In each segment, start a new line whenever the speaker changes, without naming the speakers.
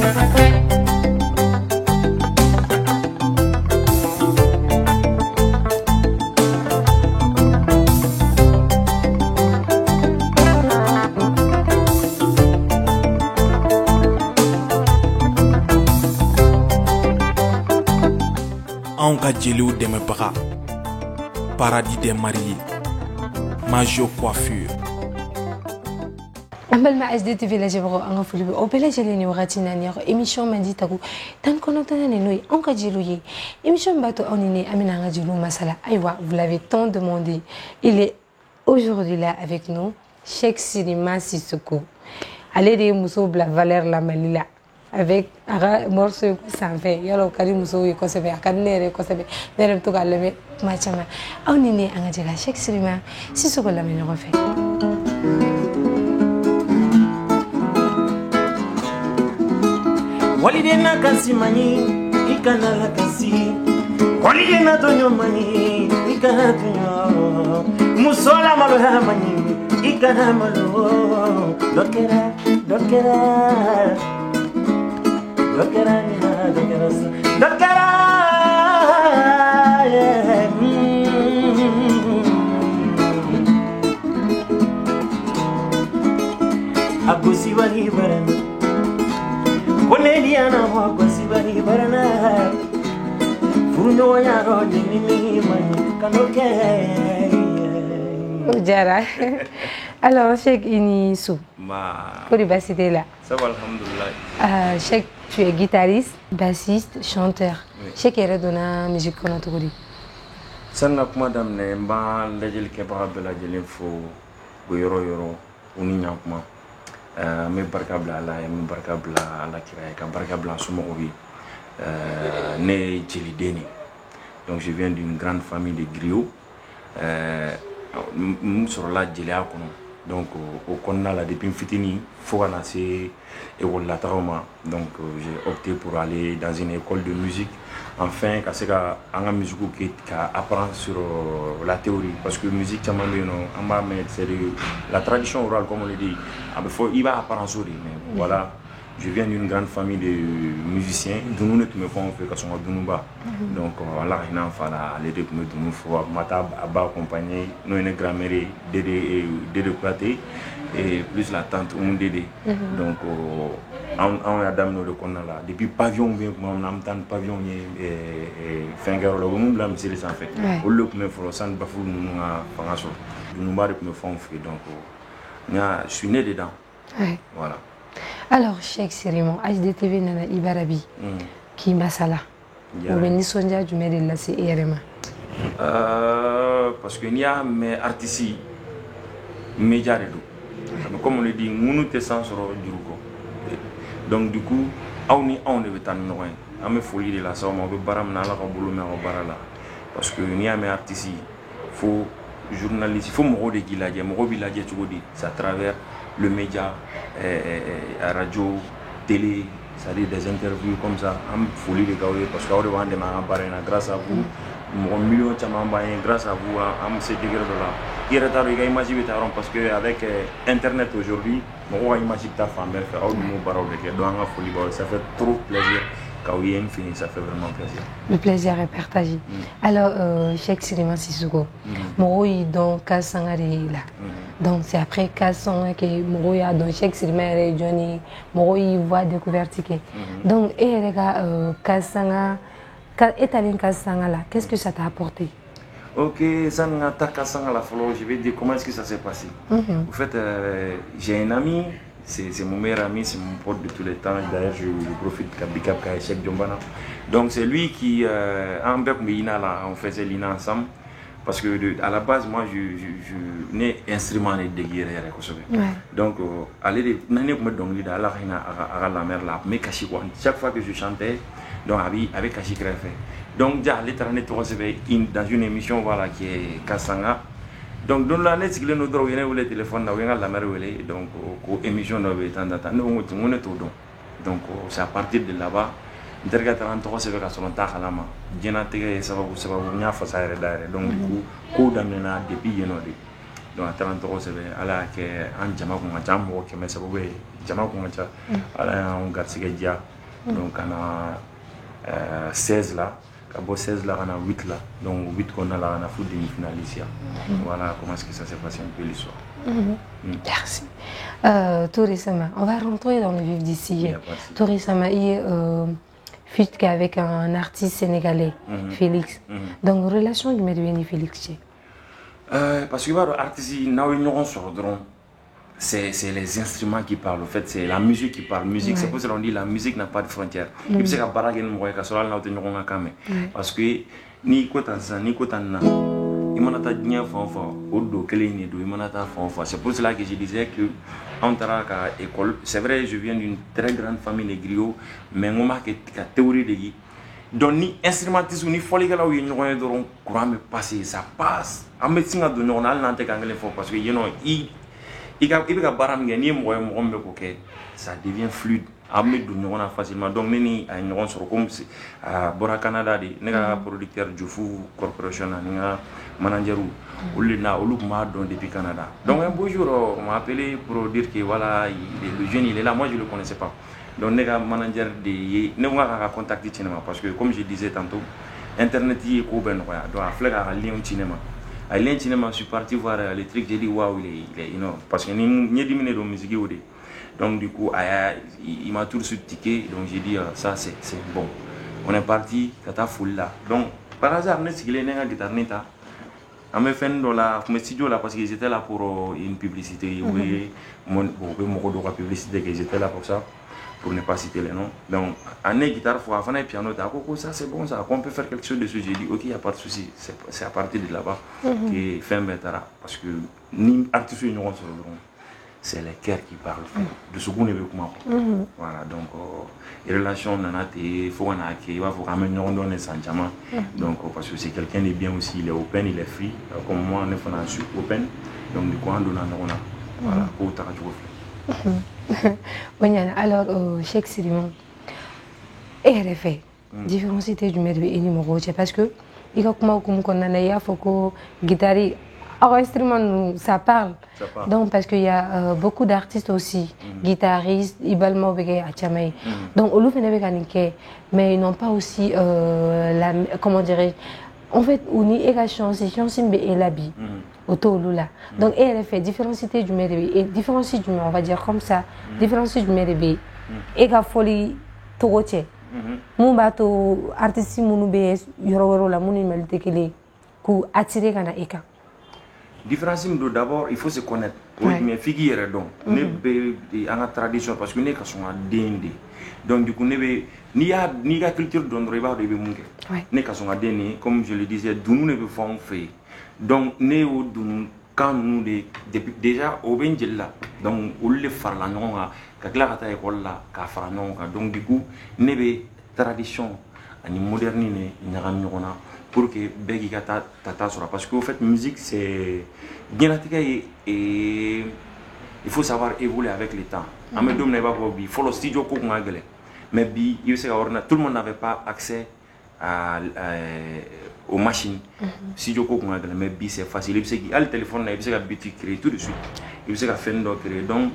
Anw ka jeliw dɛmɛbaga Paradis des mariés Majo coiffure.
Ambal ma SDTV la jabaro anga fulibe o bela jeleni wakati nani yako émission mandi taku tan kono tanane noy anka jelouye émission bato onine amina anga jelou masala aywa vous l'avez tant demandé. Il est aujourd'hui là avec nous Cheikh Sirima Sissoko. Allez de muso bla Valère la Malila avec un morceau sans fait yalo kali muso yi ko sebe akadnere ko sebe nere to galeme machama onine anga jela Cheikh Sirima Sissoko la meno refait.
Walidena kasi mani ikana la kasi walidena tonyo mani ikana tonyo musola maloha mani ikana malo dokera agusi wali barana Koneliana wa kwasibari barana Funo ya rodi nimi mani kanoke
Ojara. Alors Cheikh Inisou.
Ma.
Kodi basité là.
Ça va alhamdoulilah.
Cheikh, tu es guitariste, bassiste, chanteur.
Oui.
Cheikh est donna musique kono togodi.
Sanna kuma damne mba lejel ke ba bela jelen fo go yoro uni nyankuma. Me barka bla ala me barka bla ala kira ka barka bla suma obi. Né Jeli Deni. Donc je viens d'une grande famille de griots. Sur la Jeli akono. Donc au Konna là depuis fitini faut aller c'est école la trauma. Donc j'ai opté pour aller dans une école de musique. Enfin parce que anga musique qui apprend sur la théorie parce que musique ça c'est la tradition orale comme on le dit. Il va apprendre sur mais voilà. Je viens d'une grande famille de musiciens. Nous ne me font faire que Dunuba. Donc voilà, il en fallait aller de nous faut matab aba accompagner nous une grand-mère Dédé Platé et plus la tante Dédé. Donc on a dame de qu'on là depuis pavillon bien on a entendu pavillon et finger le monde là c'est les en fait. Au lieu que me faut sans bafou nous a fangaso. Dunuba de me font faire donc je suis né dedans. Voilà.
Alors Cheikh Sirima HDTV nana Ibarabi qui masala. Ou bien Nisonja du mère de la CRMA.
Parce que n'y a mes artistes médias de tout. Comme on le dit, nous te sans sur du rugo. Donc du coup, on ne veut pas nous voir. On me folie de la somme, on veut baram na la boulot mais on barala. Parce que n'y a mes artistes, faut journalistes, il faut me de guiladia, me rebiladia tu dis, c'est à travers le média, la radio, télé, c'est-à-dire des interviews comme ça, on folie de gars parce qu'on va demander grâce à vous, mon million de chamans grâce à vous, on se dégrade là. Il y a des images parce que avec Internet aujourd'hui, on a imagé ta femme faire au niveau barreau de donc on folie ça fait trop plaisir. Quand il y a une fini, ça fait vraiment plaisir.
Le plaisir est partagé. Alors, Cheikh Sirima Sissoko, Moroy donc Kassangare là. Donc c'est après Kassang que Moroy a donc Cheikh Sirima et Johnny Moroy voit découverte que. Donc et les gars Kassanga, étalé Kassanga là, qu'est-ce que ça t'a apporté?
Ok, ça n'a pas Kassanga là, je vais dire comment est-ce que ça s'est passé. En fait, j'ai un ami. C'est mon meilleur ami, c'est mon pote de tous les temps. D'ailleurs, je profite de Kabika Cheikh Djombana. Donc, c'est lui qui, en Bek Mïna, on faisait l'INA ensemble. Parce que à la base, moi, je n'ai instrument de guerre. Donc, aller de l'année pour me donner à la mer là, mais chaque fois que je chantais, donc avec Kashi Krefé. Donc, déjà, l'éternel dans une émission voilà, qui est Kassanga. Donc, dans la lettre, il y a un téléphone, il y a la mer, donc, émission de temps en temps, nous est tout. Donc, c'est à partir de là-bas, il y a 33 c'est avec son temps à la main. Il y a ça va faire ça donc, du coup, d'amener depuis il y a donc, 33 c'est à la que un jama qu'on a jam ou que mais ça va jama qu'on a à la on garde ce qu'il y a Donc on a 16 là, Cabo 16 là, on a 8 là. Donc 8 qu'on a là, on a fait demi-finale ici. Voilà comment est-ce que ça s'est passé un peu l'histoire.
Merci. Tout récemment, on va rentrer dans le vif d'ici. Tout récemment, il y a fuite avec un artiste sénégalais, Félix. Donc relation du médium et Félix.
Parce que l'artiste, c'est les instruments qui parlent. En fait, c'est la musique qui parle. Musique, c'est pour ça qu'on dit la musique n'a pas de frontières. Il faut que parce que ni kota ni kota na imanata dinya fanfa odo kele ni do imanata fanfa. C'est pour cela que je disais que entre à école, c'est vrai, je viens d'une très grande famille de griots, mais on m'a que la théorie de qui. Donc ni instrumentisme ni folie là où il y a un courant me passer, ça passe. En médecine de nous on a l'anté anglais fort parce que you know ça devient fluide. On a facilement donc ni à une rencontre comme à Bora Canada de nega producteur Jufu Corporation nega manager ou le na ou depuis Canada. Donc un beau jour on m'a appelé pour dire que voilà le jeune il est là, moi je le connaissais pas. Donc nega manager de ne va contacter cinéma parce que comme je disais tantôt internet y est ben quoi donc à fleur à lien cinéma. À lien cinéma je suis parti voir le truc, j'ai dit waouh il est you know parce que ni diminué de musique ou des. Donc du coup, il m'a tout de suite tiqué, donc j'ai dit ça c'est bon. On est parti, kata full là. Donc par hasard, on est signé une guitare neta. On m'a fait dans la studio là parce qu'ils étaient là pour une publicité. Oui, mon publicité qu'ils étaient là pour ça, pour ne pas citer les noms. Donc on est guitare, faut avoir un piano. Ça c'est bon ça, on peut faire quelque chose dessus. J'ai dit ok, il y a pas de souci. C'est à partir de là-bas que fait un bétara parce que ni artiste ni on se rejoint. C'est les cœurs qui parlent de ce qu'on veut comment voilà donc les relations il faut qu'il va ramener les sentiments donc parce que c'est quelqu'un de bien aussi, il est open, il est free comme moi on est fan open donc du coup on donne voilà pour ta
alors Cheikh Silimon RFA différencier du médium et numéro parce que il y a comment qu'on a il faut que guitare instrument, ça parle. Donc, parce qu'il y a beaucoup d'artistes aussi, guitaristes, Ibalmo Bege Achamay. Donc, au mais ils n'ont pas aussi, comment dirais-je, en fait, on y est chance, Simbe et l'habit, Autolula. Donc, elle fait différencité du mérébé, et différencier du on va dire comme ça, différencier du mérébé, et la folie, Toroche. Mon bateau, artiste, mon BS, Yoro, la monumente qui est, pour attirer Gana Eka.
Différence d'abord il faut se connaître mais figure donc ne be en tradition parce que ne ka son dende donc du coup ne be ni a culture don riba de be munke ne ka son dende comme je le disais dunu ne be fond fait donc ne o dunu quand nous déjà au benjela donc on le faire la non ka kla ta école là ka fara non donc du coup ne be tradition ani modernité ñagam ñona pour que Begi Gata Tata sera parce qu'au fait musique c'est bien et il faut savoir évoluer avec le temps. Il faut le studio mais tout le monde n'avait pas accès aux machines. Studio mais c'est facile. Il y a le téléphone, il y a le créer tout de suite. Il y a faire créer donc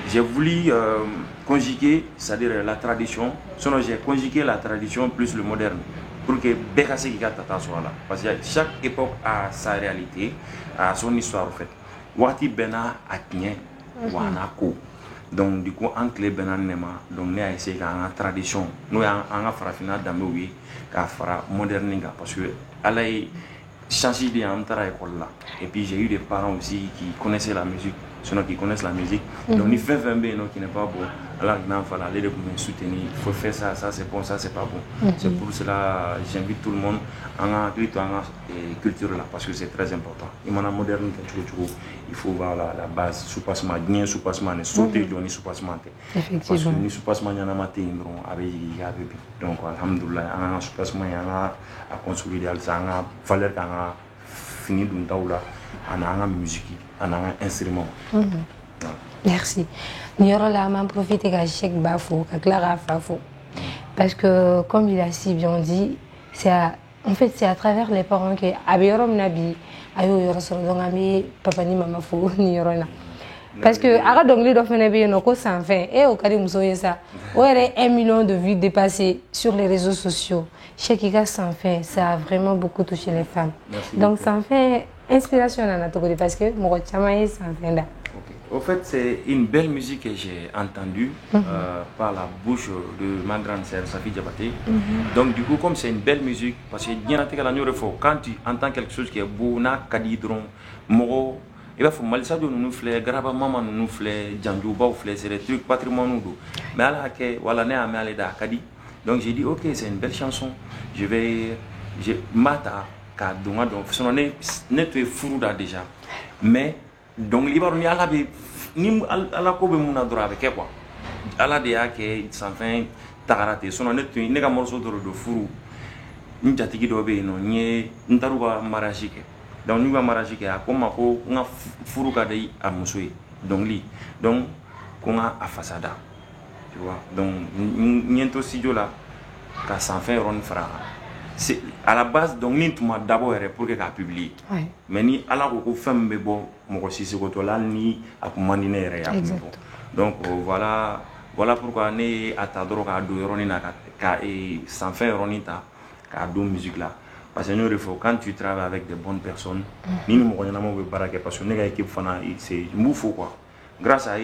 j'ai voulu conjuguer, c'est-à-dire la tradition. Sinon j'ai conjugué la tradition plus le moderne. Pour que Bekase Gata soit là. Parce que chaque époque a sa réalité, a son histoire en fait. Wati Bena Atnye, Wanako. Donc du coup, en clé Bena Nema, donc nous avons essayé la tradition. Nous avons farafina d'Amewi, qu'à faire moderninga. Parce que elle a changé de école là. Et puis j'ai eu des parents aussi qui connaissaient la musique. Ceux qui connaissent la musique. Donc ni fait 20 qui n'est pas bon. Alors il faut aller me soutenir. Il faut faire ça, ça c'est bon, ça c'est pas bon. C'est pour cela j'invite tout le monde à culture là parce que c'est très important. Il m'en a moderne il faut voir la base sous-passement, bien sous-passement, sauter ni sous-passement. Parce que ni sous-passement y en a matin avec donc alhamdoulilah on a sous-passement y en a à consolider ça on a valeur qu'on a fini d'une taoula on a un musique on a un instrument.
Merci. Nous allons profiter de Cheikh Bafou, de Clara Fafou. Parce que, comme il a si bien dit, en fait, c'est à travers les parents que Abiyorom Nabi, Ayo Yorosoro, donc Ami, Papa ni Maman Fou, ni Yorona. Parce que ara dongli do fene be no ko sans fin et au kadi muso ça. Ouais, 1 million de vues dépassées sur les réseaux sociaux. Chekika sans fin, ça a vraiment beaucoup touché les femmes.
Merci
donc
beaucoup.
sans fin inspiration à notre côté parce que mo chama sans fin da.
Au fait, c'est une belle musique que j'ai entendue par la bouche de ma grande sœur, Safi Diabaté. Donc, du coup, comme c'est une belle musique, parce que quand tu entends quelque chose qui est beau, na kadidron, moro, il va falloir malisa de nous fleurs, graba maman nous fleurs, djandouba ou fleurs, c'est des trucs patrimoniaux. Mais à la que, voilà, né à m'aller da kadi. Donc, j'ai dit, ok, c'est une belle chanson. Je mata, kadonga, donc, son nez, net fourouda déjà. Mais, donc libaru ni ala be ni ala ko be mun na dora be ke quoi ala de ya ke sans fin tagarate sono ne ka morceau doro do furu ni jatigi do be no nye ntaru ba mariage ke donc ni ba mariage ke akoma ko nga furu ka dei a musoyi donc ko nga a fasada tu vois donc niento studio là ka sans fin ron fara c'est à la base donc ni tuma d'abord pour que qu'a publier mais ni ala ko femme be bon mo si c'est ko la ni akumandi ne re ya donc voilà pourquoi ne atadoro ka do roni na ka et sans fin roni ta ka do musique là parce que nous faut quand tu travailles avec des bonnes personnes ni mo ko na mo be baraka parce que ne ga équipe fana c'est moufo quoi grâce à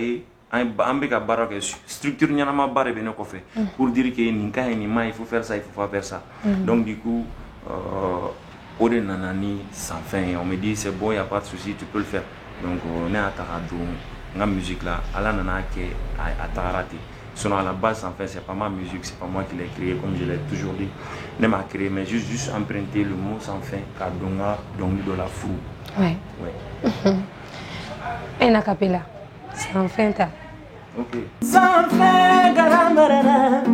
ambe ka baraka structure nyana barre be ne ko fait pour dire que ni ka ni ma il faut faire ça il faut pas faire ça donc du coup au de nanani sans fin on me dit c'est bon il y a pas de souci tu peux le faire donc on est à Tarado la musique là ala nana ke à Tarate sinon à la base en fait c'est pas ma musique c'est pas moi qui l'ai créé comme je l'ai toujours dit ne m'a créé mais juste emprunter le mot sans fin kadonga donc de la fou
ouais et na capella sans fin ta
ok
sans fin garambarana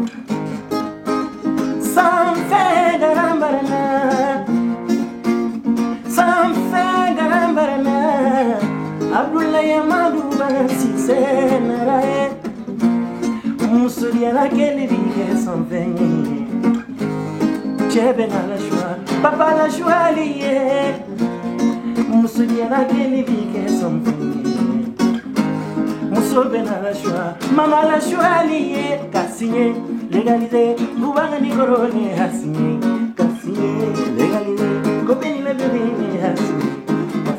sans fin garambarana sans fin garambarana Abdoulaye Amadou Bansi Senarae Moussouliana Kelly sans fin Chebe na la choix papa la choix lié Moussouliana Kelly sans fin Moussoube na la choix maman la choix lié Kassigné légalisé Boubagani Korone a signé Kassigné légalisé Kopeni le bébé a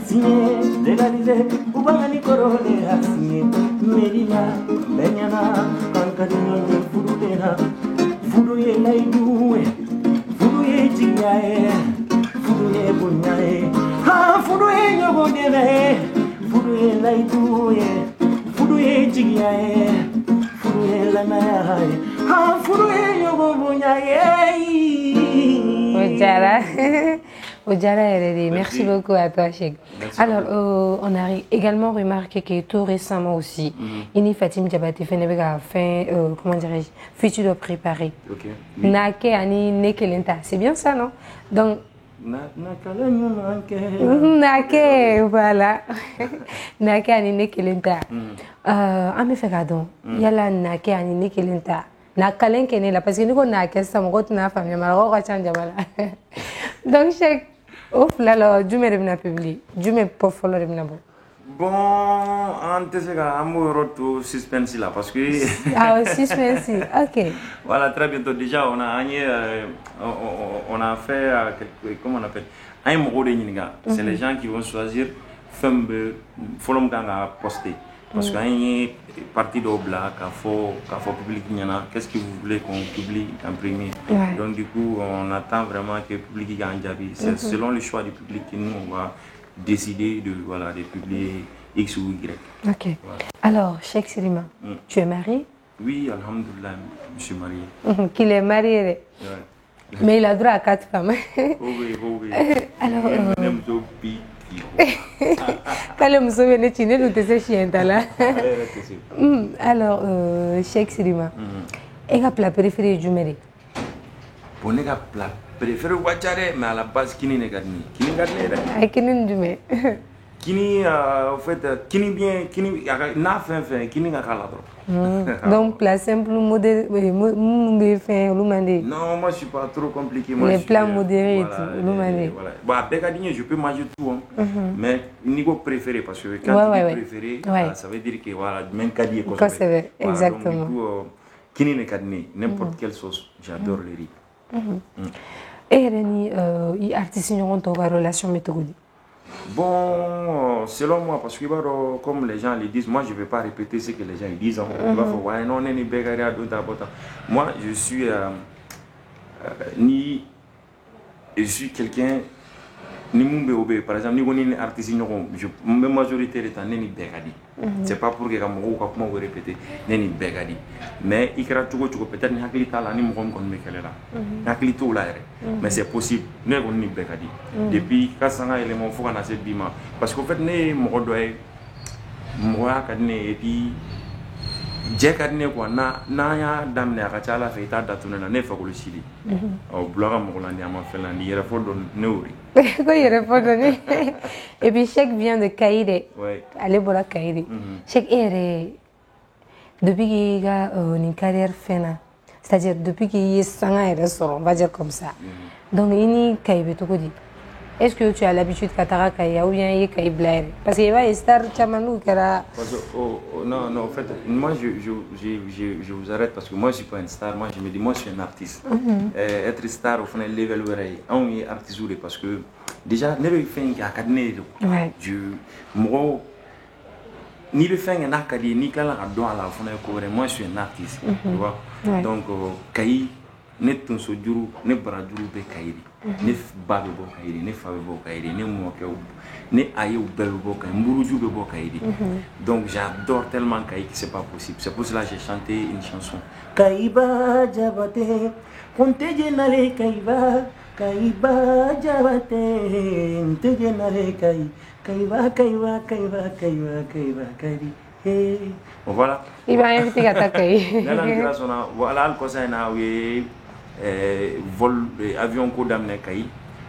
signé légalisé Boubagani Korone a signé Medina Benyana Kankadino Fududena Fuduye Laidoué Fuduye Tigae Fuduye Bunyae Ha Fuduye Nyobodere Fuduye Laidoué Fuduye Tigae Fuduye Lanae Ha Fuduye Nyobobunyae
Ojara Heredi, merci beaucoup à toi, Cheikh. Alors, on a également remarqué que tout récemment aussi, Ini Fatim Diabaté a fait, comment dirais-je, futur de préparer. Nake Ani Nekelenta, c'est bien ça, non? Donc, Nake, voilà. Nake Ani Nekelenta. Ame fait gadon. Yala Nake Ani Nekelenta. Na kalen kene la parce que nous on a qu'est-ce mo na famille mara ko chanja mala donc Cheikh ouf là là du me revena publier du me pour follow revena
bon en tesega amour to suspense là parce que
ah suspense ok
voilà très bientôt déjà on a fait comment on appelle un mot de ninga c'est les gens qui vont choisir femme follow kanga poster parce qu'il y a une partie de blague, qu'il faut public, qu'est-ce que vous voulez qu'on publie en premier. Donc du coup, on attend vraiment que le public gagne. C'est selon le choix du public que nous, on va décider de publier X ou Y.
Ok. Voilà. Alors, Cheikh Sirima, tu es marié?
Oui, alhamdoulilah, je suis marié.
Qu'il est marié. Mais il a droit à 4 femmes.
Oui.
Alors, alors, Cheikh Sirima, et quel plat préféré du mari?
Pour le plat préféré, mais à la base, qui n'est pas Kini, en fait, Kini bien, Kini, n'a fait, Kini n'a pas la
Donc, plat simple, modéré,
non, moi je suis pas trop compliqué.
Les plats modérés,
voilà. Bah, bécadine, je peux manger tout, hein. Mais niveau préféré, parce que quand tu dis préféré, ça veut dire que voilà, même kadine est
quoi c'est vrai, exactement.
Donc, du coup, Kini n'est kadine, n'importe quelle sauce, j'adore le riz.
Et Rémi, il artiste une relation méthodique.
Bon, selon moi, parce que comme les gens le disent, moi je ne vais pas répéter ce que les gens disent. Il va falloir, ouais, non, on est ni bégaria, moi, je suis quelqu'un, ni Mumbe, par exemple, ni on est artiste, ma majorité du temps, ni bégadi. C'est pas pour que je me répéter, ni bégadi. Mais il y a peut-être ni hakili tala ni mougon kon mekelela. Hakili to la mais c'est possible. Ne on ni bégadi. Depuis quand ça a élément faut qu'on a cette bima. Parce qu'en fait, ne mougon doit moi kadne et puis Jack kadne quoi na ya damne akachala fait ta datuna na ne fa ko sili. Au bloga mougon a fait la ni refo don neuri.
Quoi il répond et puis Cheikh vient de Kaïré. Allez voilà Kaïré. Cheikh est depuis qu'il a une carrière fena, c'est-à-dire depuis qu'il est sans ressort, on va dire comme ça. Donc il est Kaïré tout dit. Est-ce que tu as l'habitude Katara Kaïa ou bien il est Kaïblaire? Parce qu'il va y star Chamanou Kara.
Non, en fait, moi je vous arrête parce que moi je suis pas une star, moi je me dis moi je suis un artiste. Être star au fond est level vrai, on est artiste parce que déjà ne le fait qu'à cadner moi ni le fait qu'à cadner ni qu'à la doigt à la fond est moi je suis un artiste, tu vois. Donc Kaï net ton sojuru ne barajuru be Kaïri. Ne ba be bo Kaïri, ne fa be bo Kaïri, ne moke ne aye ou be bo Kaïri, mburuju be bo Kaïri. Donc j'adore tellement Kaï que c'est pas possible. C'est pour cela que j'ai chanté une chanson.
Kaïba jabate, konte jenale Kaïba, Kaïba jabate, konte jenale Kaï, Kaïba Kaïba Kaïba Kaïba Kaïba Kaïri.
Bon voilà.
Il va inviter à t'accueillir.
Voilà le conseil na vol avion ko d'amener Kaï.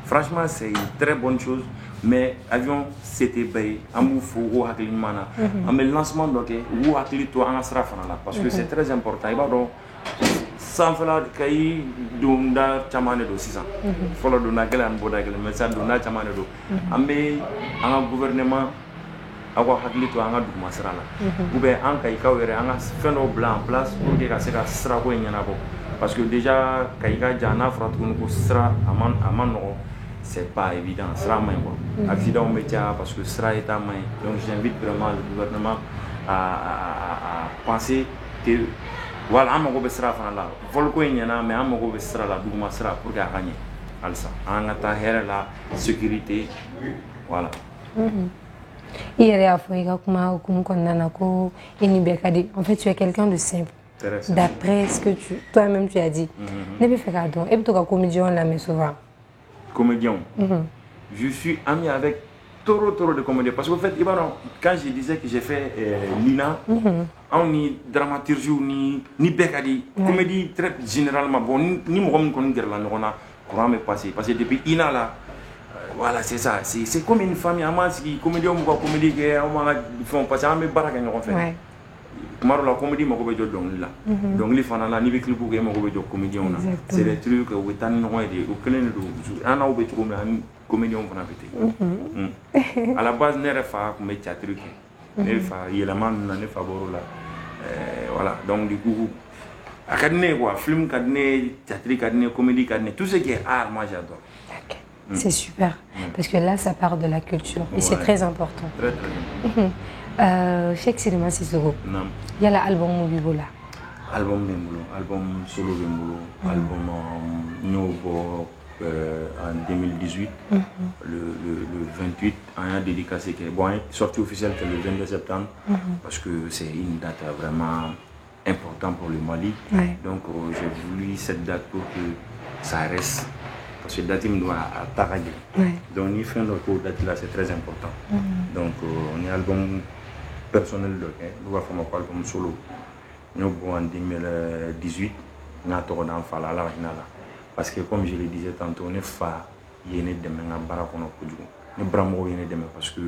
Franchement, c'est une très bonne chose, mais avion c'était bay amu fo o haklimana. Mais lancement donc ou hakli to en sera fanala parce que c'est très important. Il va donc sans faire Kaï dunda chamane do 600. Follow dona galan bodagal mais ça dona chamane do. Ambe en gouvernement avoir hakli to anga duma sera là. Ou bien en Kaï kawere anga feno blanc en place pour que ça sera ko nyana bo. Parce que déjà, quand il y a un c'est pas évident, sera main quoi. Accident au métier parce que sera est à main. Donc j'invite vraiment le gouvernement à penser que voilà, on va sera là. Volco il y en a, mais on va sera là, doucement sera pour gagner. Also, on a la sécurité, voilà.
Il y a en fait, tu es quelqu'un de simple. D'après ce que toi-même tu as dit, ne me fais pas donc. Et puis toi, comédien, on l'a mis souvent.
Comédien. Je suis ami avec trop de comédiens. Parce qu'en fait, quand je disais que j'ai fait Lina, on ni dramaturgie ni bécadi, comédie très généralement bon, ni moi comme qu'on dirait là, on a courant me passer. Parce que depuis Ina là, voilà c'est ça, c'est comme une famille. Moi, si comédien ou comédie, on font passer, on me barre qu'on fait. La comédie m'a dit là. Donc les fans là, ni avec le bouquet m'a dit comédien là. C'est des trucs où t'as une noix de, au clair de, un an où tu comme un comédien on a fait. À la base n'est pas comme un théâtre. N'est pas, il y a la main n'est pas bon là. Voilà. Donc du coup, à cadner quoi, film cadner, théâtre cadner, comédie cadner, tout ce qui est art, moi j'adore.
C'est super, parce que là ça part de la culture et c'est très important.
Très bien.
Cheikh Sirima Sissoko. Il y a l'album Mobibola.
Album Bembulo, album solo Bembulo, album nouveau en 2018, le 28, un dédicacé qui est bon, sorti officiel que le 22 septembre, parce que c'est une date vraiment importante pour le Mali. Donc j'ai voulu cette date pour que ça reste. Parce que date me doit à Taragé. Donc il fait notre date là, c'est très important. Donc on est album personnel de nous va faire un album solo. Nous en 2018, nous avons fait la parce que comme je le disais tantôt, on est fa yéné de menga barakono kuju. ne bramo yene demain parce que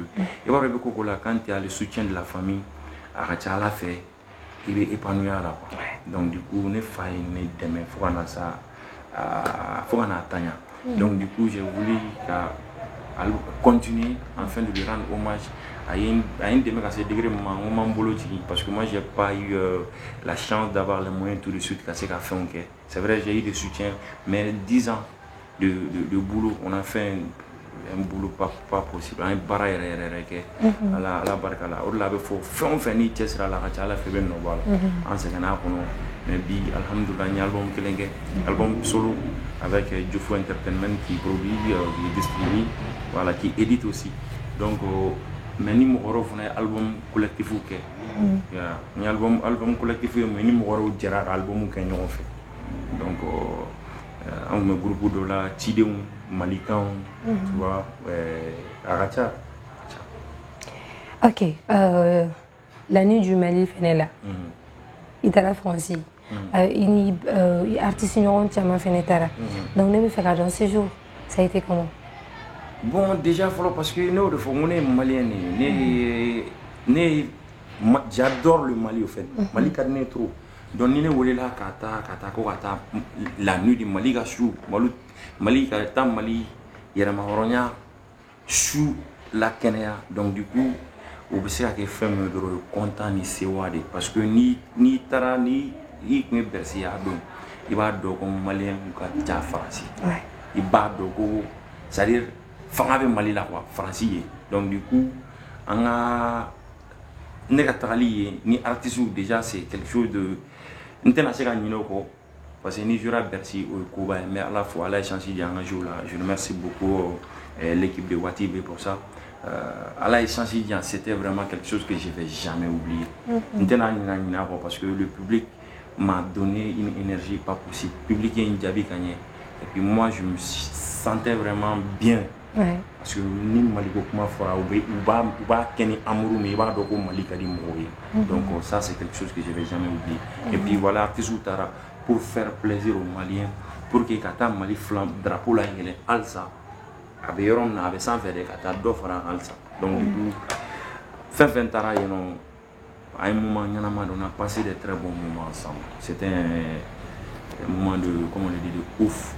il va rêver que là quand il y a le soutien de la famille à la fait il est épanoui là donc du coup ne faille ne demain faut qu'on a ça faut qu'on a tanya donc du coup j'ai voulu continuer afin de lui rendre hommage à une de mes degrés parce que moi j'ai pas eu la chance d'avoir les moyens tout de suite qu'à c'est vrai j'ai eu des soutiens mais 10 ans de boulot on a fait un boulot pas possible un barra à la barca là au delà faut faire ni test la la fait ben no bala en ce qu'on mais bi alhamdoulillah album solo avec Jofo Entertainment qui produit qui distribue voilà qui édite aussi donc mais ni mɔgɔ fana album collectif kɛ ni album collectif mais ni mɔgɔ jɛra ka album kɛ ɲɔgɔn fɛ donc anw bɛ groupe dɔ la cidenw malikanw tu vois a ka ca.
Ok, la nuit du Mali fɛnɛ la i taara France i ni artiste ɲɔgɔn caman fɛnɛ taara donc ne bɛ fɛ ka dɔn séjour ça a été comment?
Bon, déjà, parce que nous, on est malien, j'adore le Mali, au fait. Mali, c'est trop. Donc, nous sommes là, la nuit du Mali, Mali, Mali, Yeramaronia, chou, la Kenya. Donc, du coup, on peut dire que fait me content ni sewade parce que ni tara ni me bersi ya don il va do comme malien ou ka France. Il va do c'est-à-dire fanga be Mali la quoi français donc du coup on a négativement ni artiste déjà c'est quelque chose de international parce que ni jura Bercy au Cuba mais à la fois à la chance d'y engager là je remercie beaucoup l'équipe de Watibé pour ça à la chance c'était vraiment quelque chose que je vais jamais oublier parce que le public m'a donné une énergie pas possible public est une diabi gagné et puis moi je me sentais vraiment bien. Parce que ni Maliko kuma fora ou ba keni amoureux mais ba doko Malika di mourir. Donc ça c'est quelque chose que je vais jamais oublier. Et puis voilà artiste Tara pour faire plaisir aux Maliens pour que kata Mali flambe drapeau la ngene alsa abe yorom na abe sans faire kata do fara alsa. Donc du coup fin Tara you know à un moment on a passé de très bons moments ensemble. C'était un moment de comment on dit de ouf.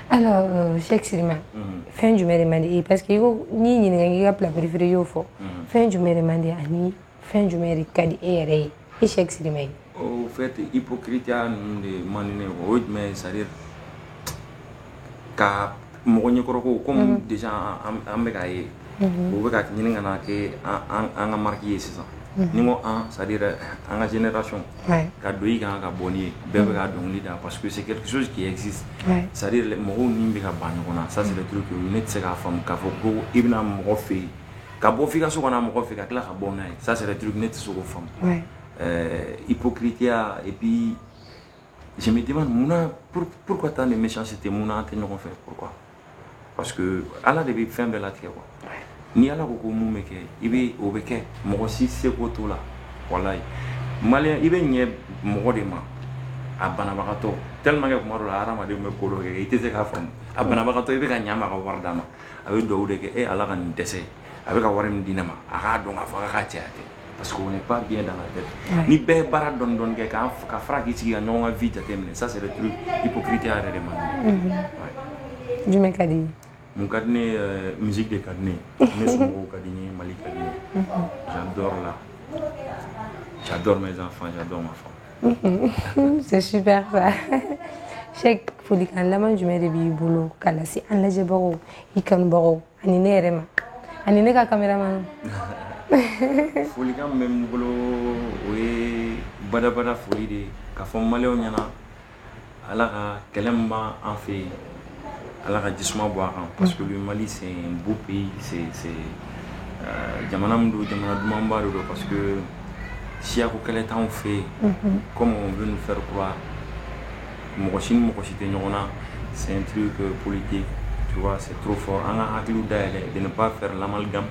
Alors, Cheikh Silima, fin du mai de Mali, parce que ni a pas préféré au fond. Fin du mai de Mali, fin du mai de Kadi et Cheikh Silima.
Au fait, hypocrite de Manine, mais c'est-à-dire comme déjà en Bégaye, au Bégaye, n'y a pas marqué ça. Niveau 1, c'est-à-dire en génération, parce que c'est quelque chose qui existe. C'est-à-dire les mots ça c'est le truc que vous n'êtes pas femme, ça c'est le truc net sur vos femmes. Hypocrisie et puis je me demande pourquoi tant de méchanceté, pourquoi? Parce que Allah devait faire de la terre. Ni ala ko mu meke ibe obeke mo si se ko to la wallahi malien ibe nye mo de ma abana bakato tellement que ko la arama de me ko do ke ite se ka fam abana bakato ibe ka nyama ka wardama abe do de ke ala kan dese abe ka warim dinama aka do nga fa ka tiate parce qu'on n'est pas bien dans la tête ni be bara don ke ka fra ki ci ga non vie ta temne ça c'est le truc hypocrite à demander
du mekadi
mon cadenet, musique de cadenet, Mali cadenet. J'adore là. J'adore mes enfants, j'adore ma femme.
C'est super ça. Cheikh Folikan, la main du maire de Biboulou, Kalasi, en la Jeboro, Ikan Boro, Anine Rema. Anine ka caméraman.
Folikan même boulot, oui, Bada Foli de Kafom Maléoniana, Alara, Kelemba en fait. Alors parce que le Mali c'est un beau pays, c'est parce que si à quel temps on fait comme on veut nous faire croire, c'est un truc politique, tu vois, c'est trop fort. On a de ne pas faire l'amalgame,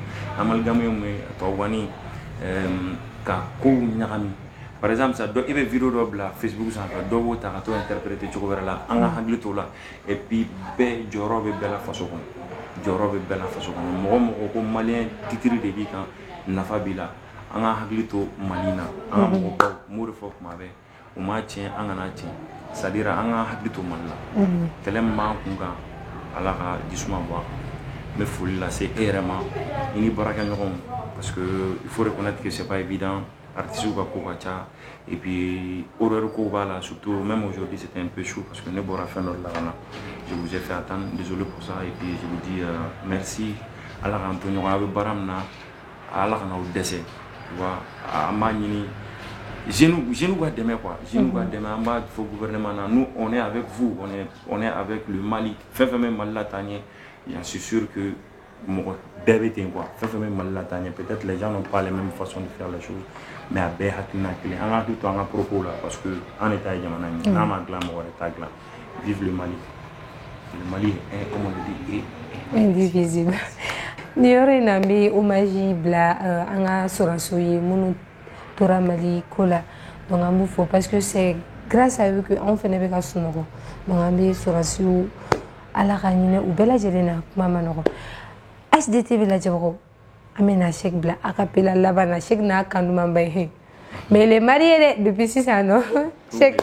par exemple ça il y a une vidéo sur Facebook ça fait deux ou t'as tout interprété tu vois là on a hagli tout là et puis be joro be bella façon joro be bella façon mo ko malien titre de bi kan nafa bila on a hagli tout malina on mo ko mo fo ma be o ma tien an kana tien c'est à dire on a hagli tout man là tellement kunga ala ka disuma bo me folie là c'est vraiment ini baraka ñokom parce que il faut reconnaître que c'est pas évident artiste ou pas et puis horreur ko là surtout même aujourd'hui c'était un peu chaud parce que ne bora fin là je vous ai fait attendre désolé pour ça et puis je vous dis merci à la Antonio avec baramna à la kana au décès tu vois à manini je nous va demain quoi je nous va demain en faut gouvernement nous on est avec vous on est avec le Mali fait même mal la tanier j'en suis sûr que mon bébé t'es quoi fait même mal la tanier peut-être les gens n'ont pas les mêmes façons de faire les choses mais à bien on a tout un propos là parce que en état de Yamana vive le Mali est comme on dit
indivisible ni yore na me hommage bla anga sorasoye munu tora Mali kola donc amu faut parce que c'est grâce à eux que on fait avec asonoko donc ambi sorasio ala kanine ou bela jelena mama noko SDTV la jabro amena chek bla akapela labana chek na kanuma mbay mais les mariés depuis 6 ans non chek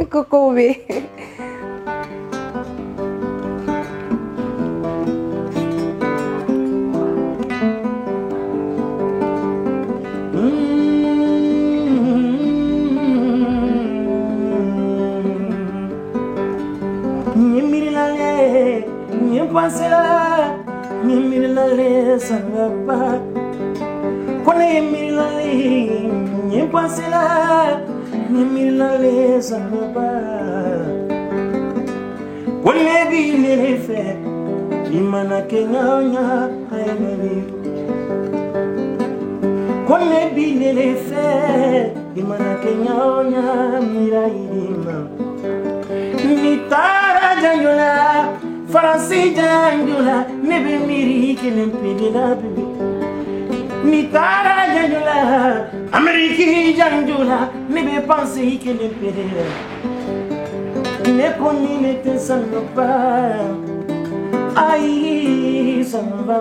kokobe
Pasela, mi mirale sangapa. Kone mirale, mi pasela, mi mirale sangapa. Kone bile fe, imana kenganya ayamari. Kone bile fe, imana kenganya miraima. Mitara janyola. Faransi janjula nebe miri kelen pedela bebe ni tara janjula Ameriki janjula nebe pensi kelen pedela ne koni ne te sanpa ai sanba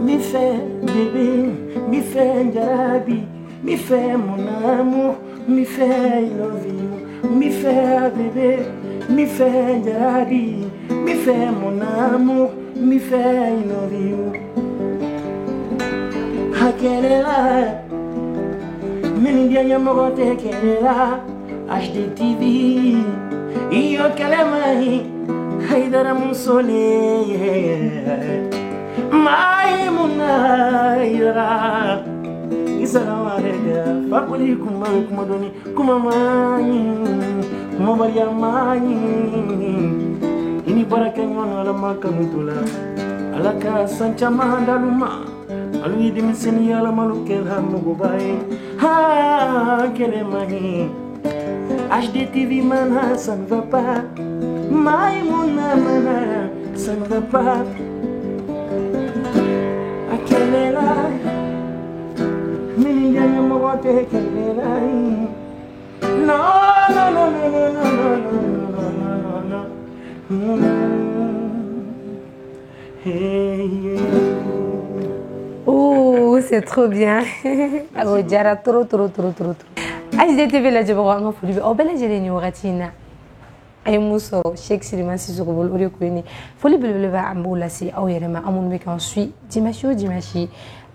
mi fait bébé mi fait jarabi mi fait mon amour mi fait love you mi fait bébé mi fait jarabi mi fait mon amour, mi fait une vie. Hakelela, mini dia mogote kelela, HDTV, iyo kalemai, haidara musole, mai munaira. Isalamu alaikum, fakuli kumadoni, kumamani, kumabariyamani. Ini baraka nyono ala makamutula alaka sancha mandaluma alui dimiseni ala malukel hamugo bai ha kele mani HDTV mana ça ne va pas Maïmouna mana ça ne va pas akelela mini janya mogote kelela no no no no no no no no no
Oh, c'est trop bien. Alors, Jara, trop. HDTV la jabro anga fuli o bela jele ni wakatina ay muso Cheikh Silima Sissoko bol ori ko ni foli bele ba ambula si aw yerema amun be kan sui dimashi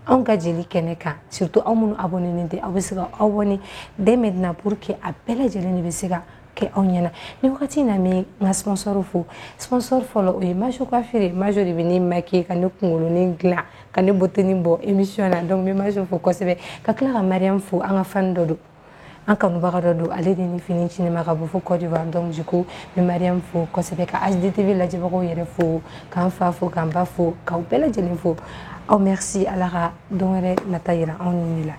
on ka jeli keneka surtout amun abonné ninte abesiga abonné dès maintenant pour que appela jele ni besiga ke onyana ni wakatina mi nga sponsor follow o majo ko afiri majo de bini maki kan kungolo ni gla kan boteni bo émission na donc mi majo fo ko sebe ka Clara Mariam fo anga fandodo Encore nous allons aller dans les films cinéma pour Côte d'Ivoire donc du coup le Mariam faut que c'est que HDTV la jabaro yere faut quand fa faut quand ba faut quand bela jeli faut oh merci à la donere na taira on est là